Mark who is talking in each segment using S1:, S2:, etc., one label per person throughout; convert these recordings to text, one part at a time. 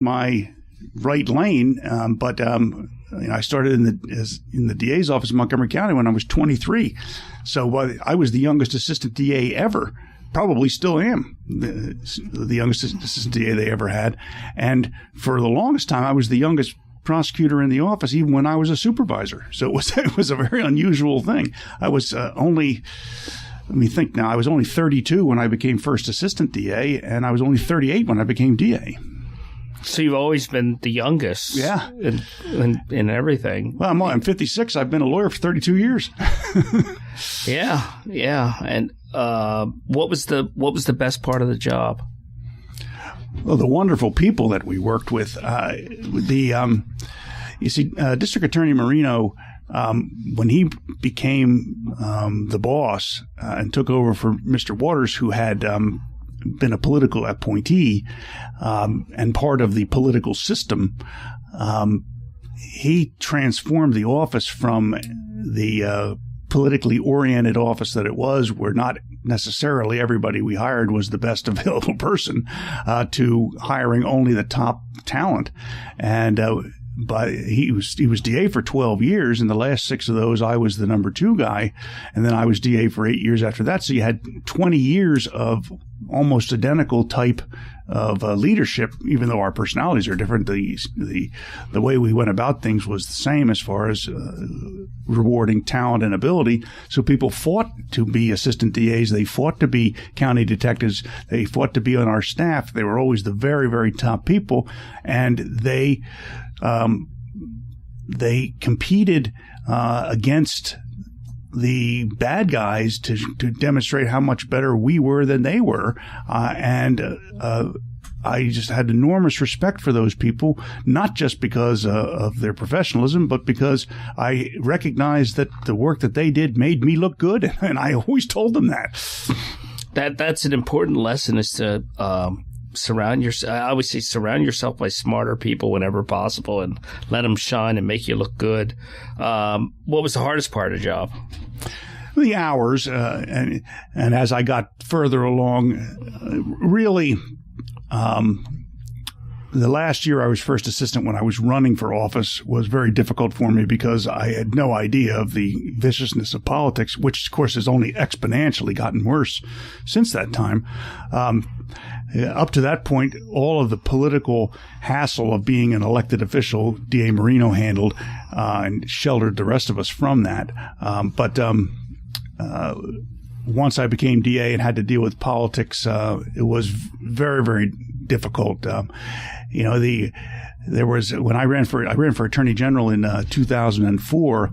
S1: my right lane, but I started in the DA's office in Montgomery County when I was 23. So I was the youngest assistant DA ever. Probably still am the youngest assistant DA they ever had. And for the longest time, I was the youngest prosecutor in the office, even when I was a supervisor. So it was a very unusual thing. I was only 32 when I became first assistant DA, and I was only 38 when I became DA.
S2: So you've always been the youngest,
S1: yeah,
S2: in everything.
S1: Well, I'm 56. I've been a lawyer for 32 years.
S2: yeah. And what was the best part of the job?
S1: Well, the wonderful people that we worked with. District Attorney Marino, when he became the boss and took over for Mr. Waters, who had been a political appointee and part of the political system, he transformed the office from the politically oriented office that it was, where not necessarily everybody we hired was the best available person, to hiring only the top talent. And but he was DA for 12 years, and the last 6 of those I was the number 2 guy, and then I was DA for 8 years after that. So you had 20 years of almost identical type of leadership, even though our personalities are different. The way we went about things was the same as far as rewarding talent and ability. So people fought to be assistant DAs. They fought to be county detectives. They fought to be on our staff. They were always the very, very top people, and they competed against the bad guys to demonstrate how much better we were than they were. I just had enormous respect for those people, not just because of their professionalism, but because I recognized that the work that they did made me look good. And I always told them that.
S2: That's an important lesson, is to surround yourself by smarter people whenever possible, and let them shine and make you look good. What was the hardest part of the job?
S1: The hours, and as I got further along, really, the last year I was first assistant when I was running for office was very difficult for me because I had no idea of the viciousness of politics, which, of course, has only exponentially gotten worse since that time. Up to that point, all of the political hassle of being an elected official, D.A. Marino handled and sheltered the rest of us from that. But once I became DA and had to deal with politics, it was very, very difficult. There was, when I ran for Attorney General in 2004.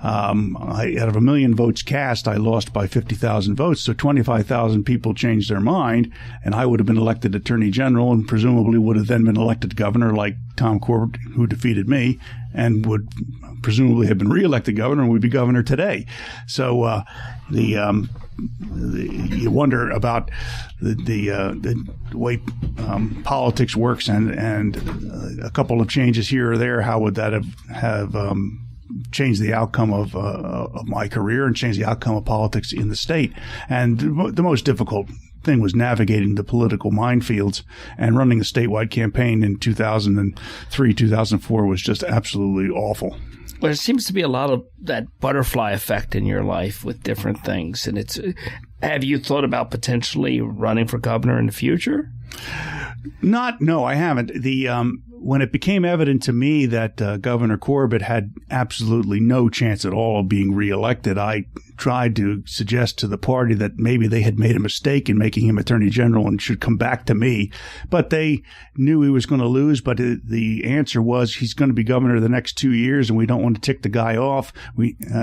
S1: Out of 1 million votes cast, I lost by 50,000 votes. So 25,000 people changed their mind, and I would have been elected Attorney General, and presumably would have then been elected governor, like Tom Corbett, who defeated me, and would presumably have been reelected governor and would be governor today. So you wonder about the way politics works, and a couple of changes here or there. How would that have changed the outcome of my career and changed the outcome of politics in the state? And the most difficult thing was navigating the political minefields, and running a statewide campaign in 2003, 2004 was just absolutely awful.
S2: Well, there seems to be a lot of that butterfly effect in your life with different things. And have you thought about potentially running for governor in the future?
S1: No, I haven't. When it became evident to me that Governor Corbett had absolutely no chance at all of being reelected, I tried to suggest to the party that maybe they had made a mistake in making him Attorney General and should come back to me. But they knew he was going to lose. But the answer was, he's going to be governor the next 2 years, and we don't want to tick the guy off.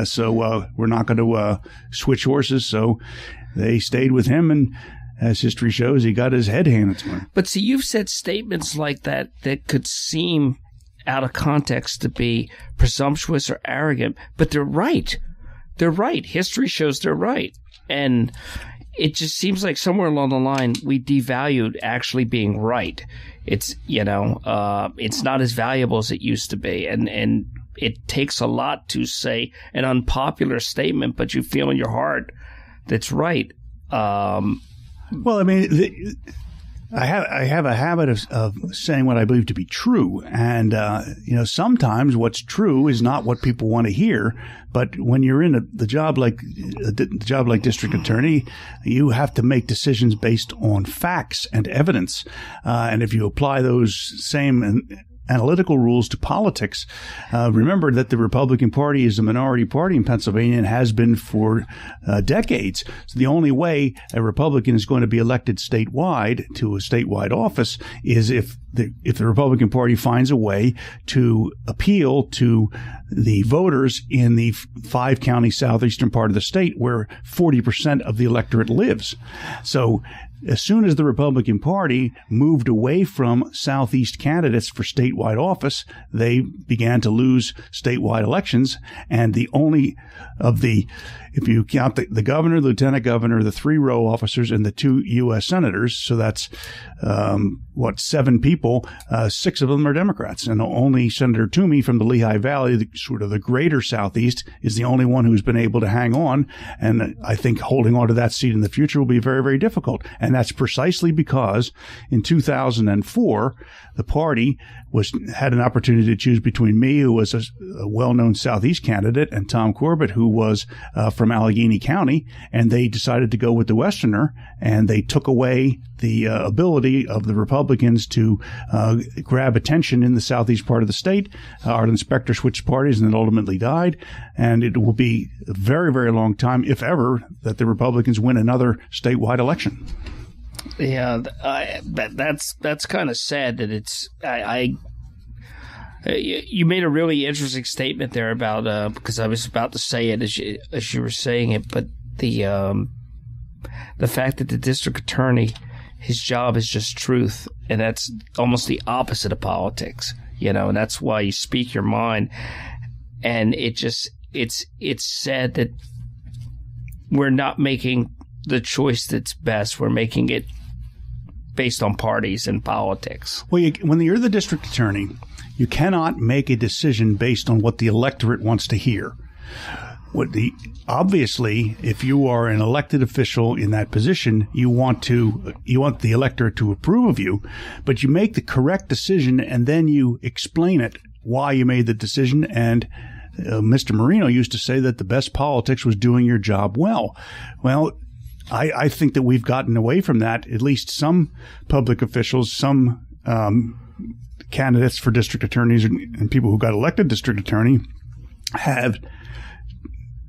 S1: So we're not going to switch horses. So they stayed with him, and as history shows, he got his head handed to him.
S2: But see, you've said statements like that could seem out of context to be presumptuous or arrogant, but they're right. They're right. History shows they're right. And it just seems like somewhere along the line, we devalued actually being right. It's, it's not as valuable as it used to be. And it takes a lot to say an unpopular statement, but you feel in your heart that's right.
S1: Well, I mean, I have a habit of saying what I believe to be true, and sometimes what's true is not what people want to hear. But when you're in the job like district attorney, you have to make decisions based on facts and evidence, and if you apply those same analytical rules to politics. Remember that the Republican Party is a minority party in Pennsylvania and has been for decades. So the only way a Republican is going to be elected statewide to a statewide office is if the Republican Party finds a way to appeal to the voters in the 5-county southeastern part of the state where 40% of the electorate lives. So as soon as the Republican Party moved away from Southeast candidates for statewide office, they began to lose statewide elections. And the only of the, if you count the governor, the lieutenant governor, the 3 row officers, and the 2 U.S. senators, so that's 7 people, 6 of them are Democrats. And only Senator Toomey from the Lehigh Valley, sort of the greater Southeast, is the only one who's been able to hang on. And I think holding on to that seat in the future will be very, very difficult. And that's precisely because in 2004, the party had an opportunity to choose between me, who was a well-known Southeast candidate, and Tom Corbett, who was from Allegheny County, and they decided to go with the Westerner, and they took away the ability of the Republicans to grab attention in the southeast part of the state. Art Inspector switched parties and then ultimately died, and it will be a very, very long time, if ever, that the Republicans win another statewide election.
S2: Yeah, that's kind of sad that it's. You made a really interesting statement there about because I was about to say it as you were saying it, but the fact that the district attorney, his job is just truth, and that's almost the opposite of politics, and that's why you speak your mind, and it's sad that we're not making the choice that's best. We're making it based on parties and politics.
S1: Well, when you're the district attorney, you cannot make a decision based on what the electorate wants to hear. Obviously, if you are an elected official in that position, you want the electorate to approve of you, but you make the correct decision and then you explain it, why you made the decision. And Mr. Marino used to say that the best politics was doing your job well. Well, I think that we've gotten away from that. At least some public officials, some candidates for district attorneys and people who got elected district attorney have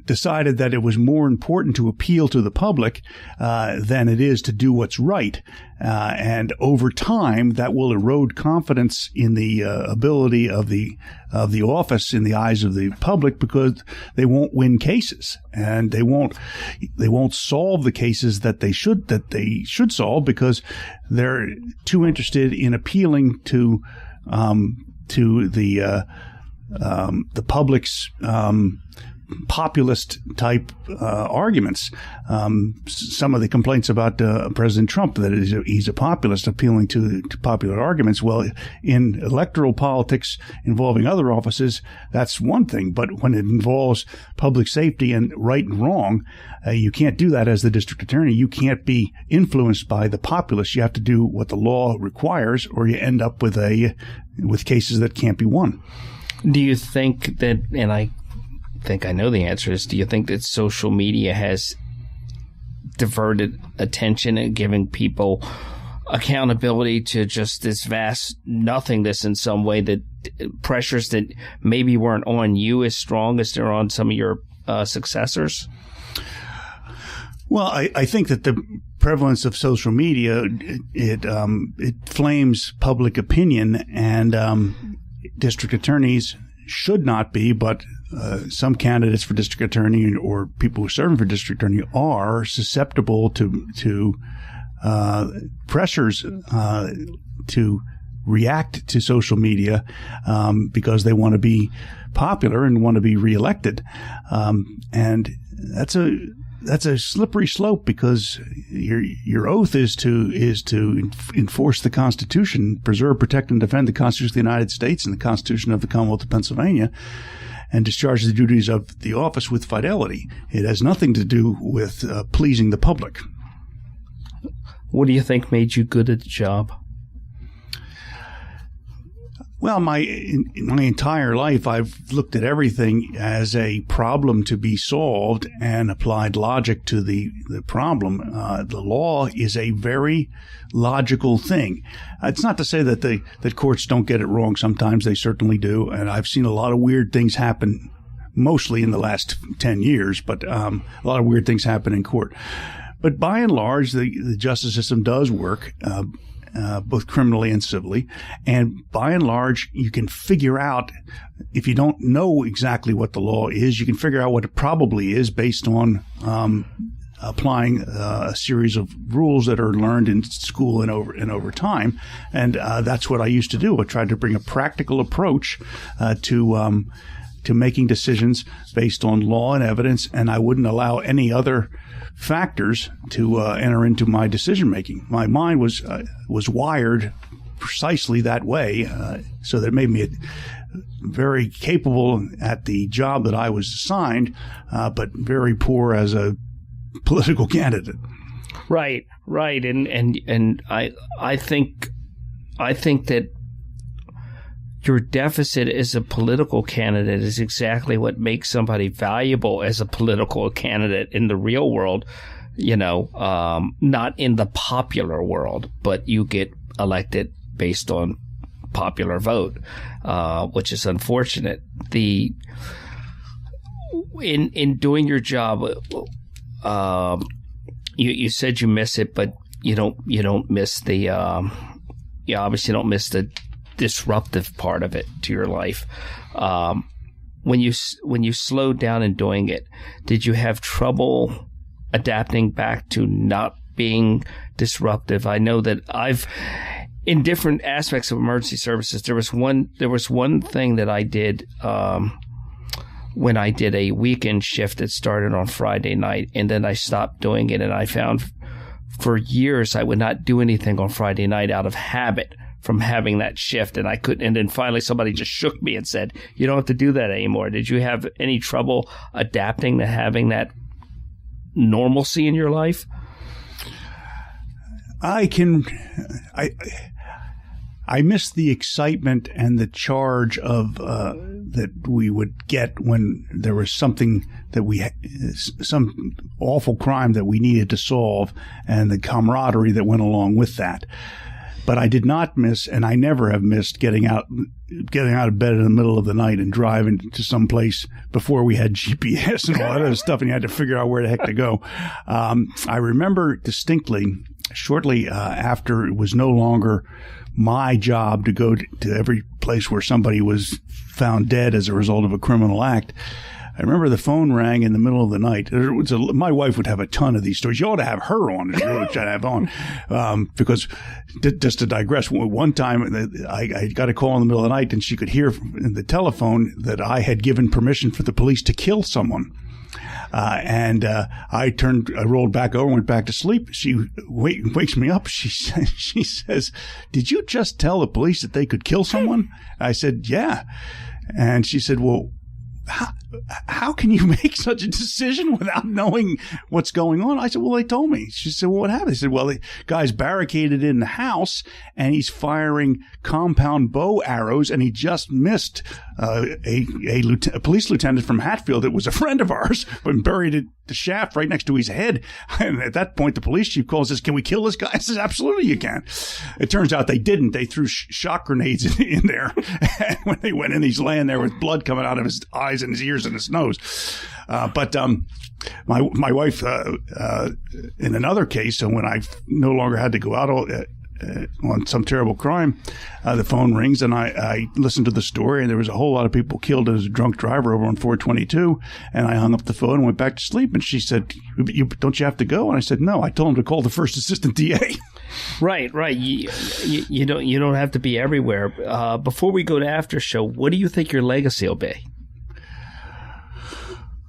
S1: decided that it was more important to appeal to the public than it is to do what's right. And over time, that will erode confidence in the ability of the office in the eyes of the public, because they won't win cases, and they won't solve the cases that they should solve, because they're too interested in appealing to the public's populist type arguments. Some of the complaints about President Trump, that he's a populist appealing to popular arguments. Well, in electoral politics involving other offices, that's one thing. But when it involves public safety and right and wrong, you can't do that as the district attorney. You can't be influenced by the populace. You have to do what the law requires, or you end up with cases that can't be won.
S2: Do you think that, and I think I know the answer is, do you think that social media has diverted attention and giving people accountability to just this vast nothingness in some way, that pressures that maybe weren't on you as strong as they're on some of your successors?
S1: Well, I think that the prevalence of social media, it flames public opinion, and district attorneys should not be, but some candidates for district attorney or people who are serving for district attorney are susceptible to pressures to react to social media because they want to be popular and want to be reelected, and that's a slippery slope, because your oath is to enforce the Constitution, preserve, protect, and defend the Constitution of the United States and the Constitution of the Commonwealth of Pennsylvania, and discharge the duties of the office with fidelity. It has nothing to do with pleasing the public.
S2: What do you think made you good at the job?
S1: Well, my entire life, I've looked at everything as a problem to be solved and applied logic to the problem. The law is a very logical thing. It's not to say that courts don't get it wrong. Sometimes they certainly do, and I've seen a lot of weird things happen, mostly in the last 10 years, but a lot of weird things happen in court. But by and large, the justice system does work. Both criminally and civilly. And by and large, you can figure out, if you don't know exactly what the law is, you can figure out what it probably is based on applying a series of rules that are learned in school and over time. And that's what I used to do. I tried to bring a practical approach to making decisions based on law and evidence, and I wouldn't allow any other factors to enter into my decision making. My mind was wired precisely that way, so that it made me very capable at the job that I was assigned, but very poor as a political candidate.
S2: Right, and I think that your deficit as a political candidate is exactly what makes somebody valuable as a political candidate in the real world, not in the popular world, but you get elected based on popular vote, which is unfortunate. In doing your job, you said you miss it, but you don't miss you obviously don't miss the disruptive part of it to your life. When you slowed down in doing it, did you have trouble adapting back to not being disruptive? I know that in different aspects of emergency services, there was one thing that I did when I did a weekend shift that started on Friday night, and then I stopped doing it, and I found for years I would not do anything on Friday night out of habit from having that shift, and I couldn't. And then finally somebody just shook me and said, you don't have to do that anymore. Did you have any trouble adapting to having that normalcy in your life?
S1: I miss the excitement and the charge of that we would get when there was something that some awful crime that we needed to solve, and the camaraderie that went along with that. But I did not miss, and I never have missed, getting out of bed in the middle of the night and driving to some place before we had GPS and all that other stuff, and you had to figure out where the heck to go. I remember distinctly, shortly after it was no longer my job to go to every place where somebody was found dead as a result of a criminal act, I remember the phone rang in the middle of the night. My wife would have a ton of these stories. You ought to have her on, is really what I'd have on. Because, just to digress, one time I got a call in the middle of the night, and she could hear in the telephone that I had given permission for the police to kill someone. And I rolled back over and went back to sleep. She wakes me up. She says, "Did you just tell the police that they could kill someone?" I said, "Yeah." And she said, "Well, how can you make such a decision without knowing what's going on?" I said, "Well, they told me." She said, "Well, what happened?" I said, "Well, the guy's barricaded in the house, and he's firing compound bow arrows, and he just missed a police lieutenant from Hatfield that was a friend of ours, but buried the shaft right next to his head." And at that point, the police chief calls and says, "Can we kill this guy?" I says, "Absolutely, you can." It turns out they didn't. They threw shock grenades in there. And when they went in, he's laying there with blood coming out of his eyes and his ears and his nose. But my wife, in another case, when I no longer had to go out on some terrible crime, the phone rings, and I listened to the story, and there was a whole lot of people killed as a drunk driver over on 422, and I hung up the phone and went back to sleep, and she said, "Don't you have to go?" And I said, "No, I told him to call the first assistant DA."
S2: Right. You don't have to be everywhere. Before we go to after show, what do you think your legacy will be?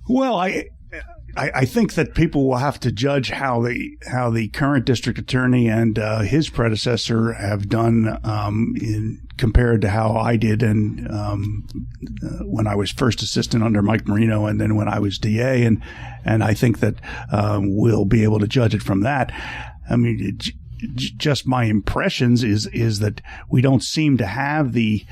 S2: Well,
S1: I think that people will have to judge how the current district attorney and his predecessor have done compared to how I did, and when I was first assistant under Mike Marino, and then when I was DA, and I think that we'll be able to judge it from that. I mean, just my impressions is that we don't seem to have the